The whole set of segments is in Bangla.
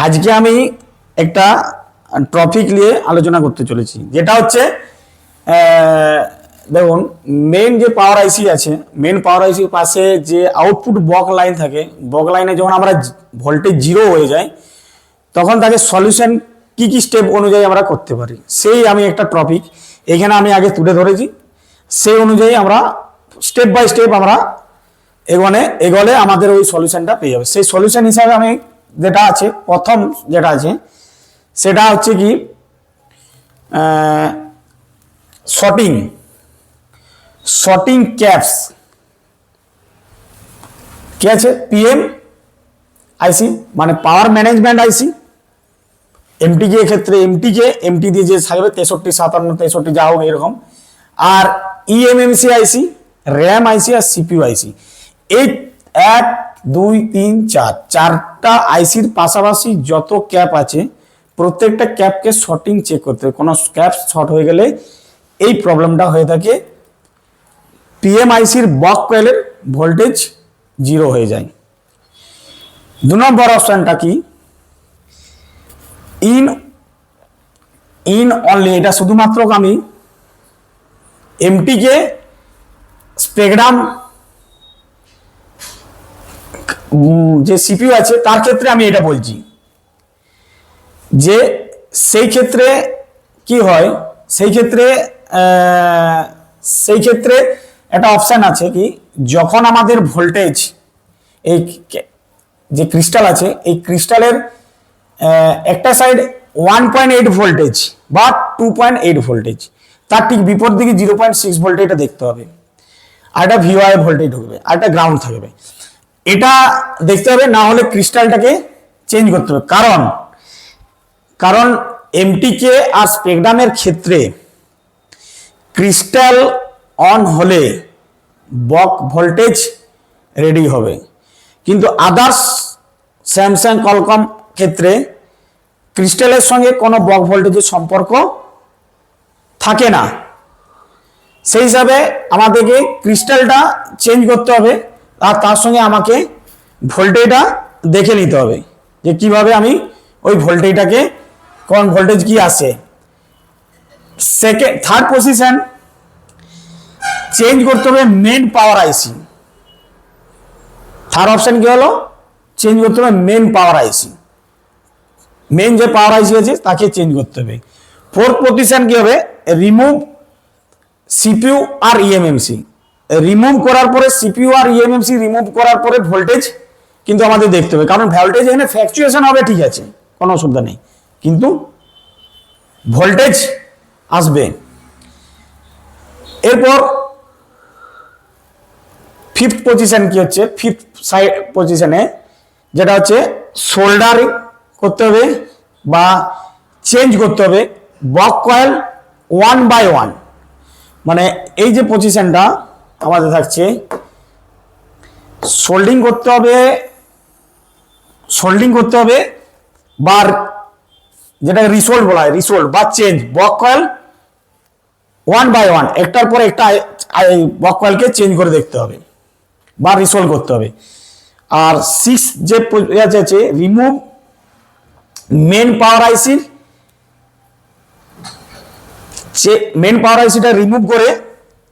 আজকে আমি একটা টপিক নিয়ে আলোচনা করতে চলেছি, যেটা হচ্ছে দেখুন মেন যে পাওয়ার আইসি আছে, মেন পাওয়ার আইসির পাশে যে আউটপুট বক লাইন থাকে, বক লাইনে যখন আমরা ভোল্টেজ জিরো হয়ে যায় তখন তাকে সলিউশন কি কি স্টেপ অনুযায়ী আমরা করতে পারি, সেই আমি একটা টপিক এখানে আমি আগে তুলে ধরেছি। সেই অনুযায়ী আমরা স্টেপ বাই স্টেপ আমরা এগোলে আমাদের ওই সলিউশনটা পেয়ে যাবে। সেই সলিউশন হিসাবে আমি যেটা আছে, প্রথম যেটা আছে সেটা হচ্ছে কি শর্টিং ক্যাপস কি আছে, পিএম আইসি মানে পাওয়ার ম্যানেজমেন্ট আইসি। এমটিকে এর ক্ষেত্রে এমটি দিয়ে যে থাকবে 63, 57, 63 যা হোক এরকম। আর ইএমএমসি আইসি, র্যাম আইসি আর সিপিইউ আইসি। এই 1, 2, 3, 4 চারটা আইসির পাশাপাশি যত ক্যাপ আছে প্রত্যেকটা ক্যাপকে শর্টিং চেক করতে হবে। কোনো ক্যাপ শর্ট হয়ে গেলে এই প্রবলেমটা হয়ে থাকে, পিএম আইসির বক কয়েলের ভোল্টেজ জিরো হয়ে যায়। 2 নম্বর অপশনটা কি, ইন অনলি, এটা শুধুমাত্র আমি এমটিকে স্পেকট্রাম যে সিপিইউ আছে তার ক্ষেত্রে আমি এটা বলছি যে সেই ক্ষেত্রে কি হয়, সেই ক্ষেত্রে একটা অপশন আছে কি, যখন আমাদের ভোল্টেজ এই যে ক্রিস্টাল আছে এই ক্রিস্টালের একটা সাইড 1.8 ভোল্টেজ বা 2.8 ভোল্টেজ, তার ঠিক বিপরীত দিকে 0.6 ভোল্টেজ এটা দেখতে হবে। আর একটা ভিওআই ভোল্টেজ ঢুকবে আর একটা গ্রাউন্ড থাকবে, এটা দেখতে হবে। না হলে ক্রিস্টালটাকে চেঞ্জ করতে হবে, কারণ এমটিকে আর স্পেকট্রামের ক্ষেত্রে ক্রিস্টাল অন হলে বক ভোল্টেজ রেডি হবে, কিন্তু আদার্স স্যামসাং কলকম ক্ষেত্রে ক্রিস্টালের সঙ্গে কোনো বক ভোল্টেজের সম্পর্ক থাকে না। সেই হিসাবে আমাদেরকে ক্রিস্টালটা চেঞ্জ করতে হবে আর তার সঙ্গে আমাকে ভোল্টেজটা দেখে নিতে হবে যে কিভাবে আমি ওই ভোল্টেজটাকে কোন ভোল্টেজ কি আসে। থার্ড পজিশন, চেঞ্জ করতে হবে মেন পাওয়ার আইসি। থার্ড অপশন কি হলো, চেঞ্জ করতে হবে মেন পাওয়ার আইসি, মেন যে পাওয়ার আইসি আছে তাকে চেঞ্জ করতে হবে। ফোর্থ পজিশন কি হবে, রিমুভ সিপিইউ আর ইএমএমসি। রিমুভ করার পরে সিপিইউ আর ইএমএমসি রিমুভ করার পরে ভোল্টেজ কিন্তু আমাদের দেখতে হবে, কারণ ভোল্টেজ এখানে ফ্ল্যাকচুয়েশন হবে, ঠিক আছে কোনো অসুবিধা নেই, কিন্তু ভোল্টেজ আসবে। এরপর ফিফথ পজিশন কি হচ্ছে, ফিফথ সাইড পজিশনে যেটা হচ্ছে সোল্ডারিং করতে হবে বা চেঞ্জ করতে হবে বক কয়েল 1 by 1। মানে এই যে পজিশনটা আমাদের থাকছে, সোল্ডিং করতে হবে বা যেটা রিসোল্ড বলা হয়, রিসোল্ড বা চেঞ্জ বক কয়েল 1 by 1, একটার পর একটা বক কয়েলকে চেঞ্জ করে দেখতে হবে বা রিসোল্ভ করতে হবে। আর 6 যে আছে, রিমুভ মেন পাওয়ার আইসির, মেন পাওয়ার আইসিটা রিমুভ করে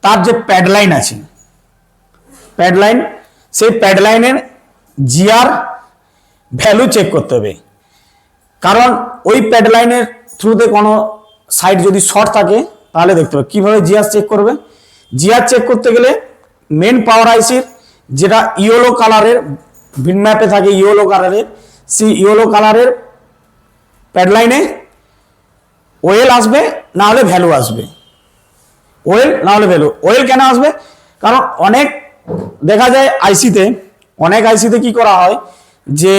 তার যে প্যাড লাইন আছে, সেই প্যাড লাইনের জিআর ভ্যালু চেক করতে হবে, কারণ ওই প্যাড লাইনের থ্রুতে কোনো সাইড যদি শর্ট থাকে তাহলে দেখতে হবে। কিভাবে জিআর চেক করবে, জিআর চেক করতে গেলে মেন পাওয়ার আইসির যেটা ইয়েলো কালারের ভিন ম্যাপে থাকে, ইয়েলো কালারের, সেই ইয়েলো কালারের প্যাড লাইনে ওয়েল আসবে, না হলে ভ্যালু আসবে। ওয়েল না হলে ভ্যালু। ওয়েল কেন আসবে, কারণ দেখা যায় অনেক আইসিতে কি করা হয় যে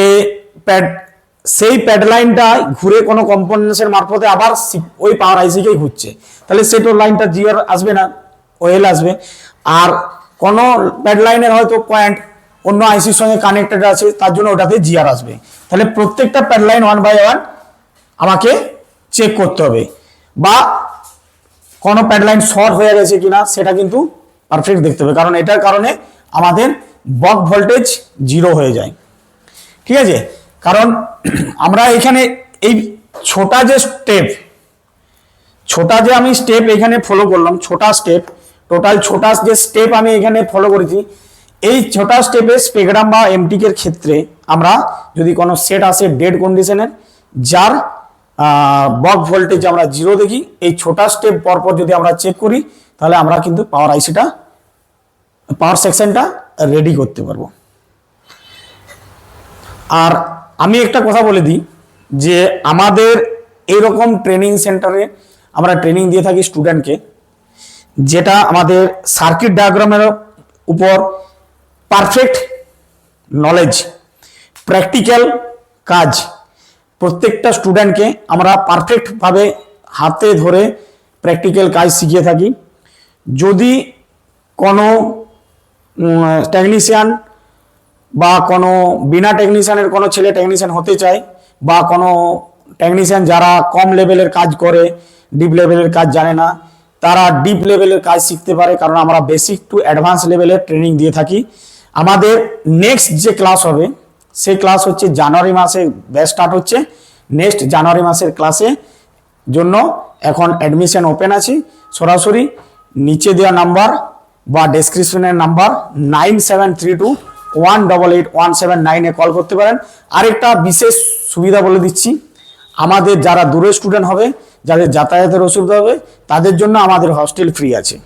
সেই প্যাড লাইনটা ঘুরে কোনো কম্পোনেন্টসের মারফতে আবার ওই পাওয়ার আইসিকেই ঘুরছে, তাহলে সেটার লাইনটা জিআর আসবে না, ওয়েল আসবে। আর কোনো প্যাড লাইনের হয়তো পয়েন্ট অন্য আইসির সঙ্গে কানেক্টেড আছে, তার জন্য ওটাতে জিআর আসবে। তাহলে প্রত্যেকটা প্যাড লাইন 1 by 1 আমাকে চেক করতে হবে, বা কোনো প্যাড লাইন শর্ট হয়ে গেছে কিনা সেটা কিন্তু পারফেক্ট দেখতে হবে, কারণ এটার কারণে আমাদের বক ভোল্টেজ জিরো হয়ে যায়। ঠিক আছে, কারণ আমরা এখানে এই ছোটা যে আমি স্টেপ এখানে ফলো করলাম, ছোটা স্টেপ, টোটাল ছোটা যে স্টেপ আমি এখানে ফলো করেছি, এই ছোটা স্টেপে স্পেকট্রাম বা এমটিকের ক্ষেত্রে আমরা যদি কোনো সেট আসে ডেড কন্ডিশনের, যার বক ভোল্টেজ আমরা 0 দেখি, এই ছোটা স্টেপ পরপর যদি আমরা চেক করি, তাহলে আমরা কিন্তু পাওয়ার সেকশনটা রেডি করতে পারবো। আর আমি একটা কথা বলে দিই যে আমাদের এইরকম ট্রেনিং সেন্টারে আমরা ট্রেনিং দিয়ে থাকি স্টুডেন্টকে, যেটা আমাদের সার্কিট ডায়াগ্রামের উপর পারফেক্ট নলেজ, প্র্যাকটিক্যাল কাজ, প্রত্যেকটা স্টুডেন্টকে আমরা পারফেক্টভাবে হাতে ধরে প্র্যাকটিক্যাল কাজ শিখিয়ে থাকি। যদি কোনো টেকনিশিয়ান বা কোনো বিনা টেকনিশিয়ানের কোনো ছেলে টেকনিশিয়ান হতে চায়, বা কোনো টেকনিশিয়ান যারা কম লেভেলের কাজ করে, ডিপ লেভেলের কাজ জানে না, তারা ডিপ লেভেলের কাজ শিখতে পারে, কারণ আমরা বেসিক টু অ্যাডভান্স লেভেলের ট্রেনিং দিয়ে থাকি। আমাদের নেক্সট যে ক্লাস হবে সেই ক্লাস হচ্ছে জানুয়ারি মাসে ব্যাচ স্টার্ট হচ্ছে। নেক্সট জানুয়ারি মাসের ক্লাসে জন্য এখন অ্যাডমিশন ওপেন আছে। সরাসরি নিচে দেওয়া নাম্বার বা ডেসক্রিপশনের নাম্বার 9732188179 কল করতে পারেন। আরেকটা বিশেষ সুবিধা বলে দিচ্ছি, আমাদের যারা দূরের স্টুডেন্ট হবে, যাদের যাতায়াতের অসুবিধা হবে, তাদের জন্য আমাদের হস্টেল ফ্রি আছে।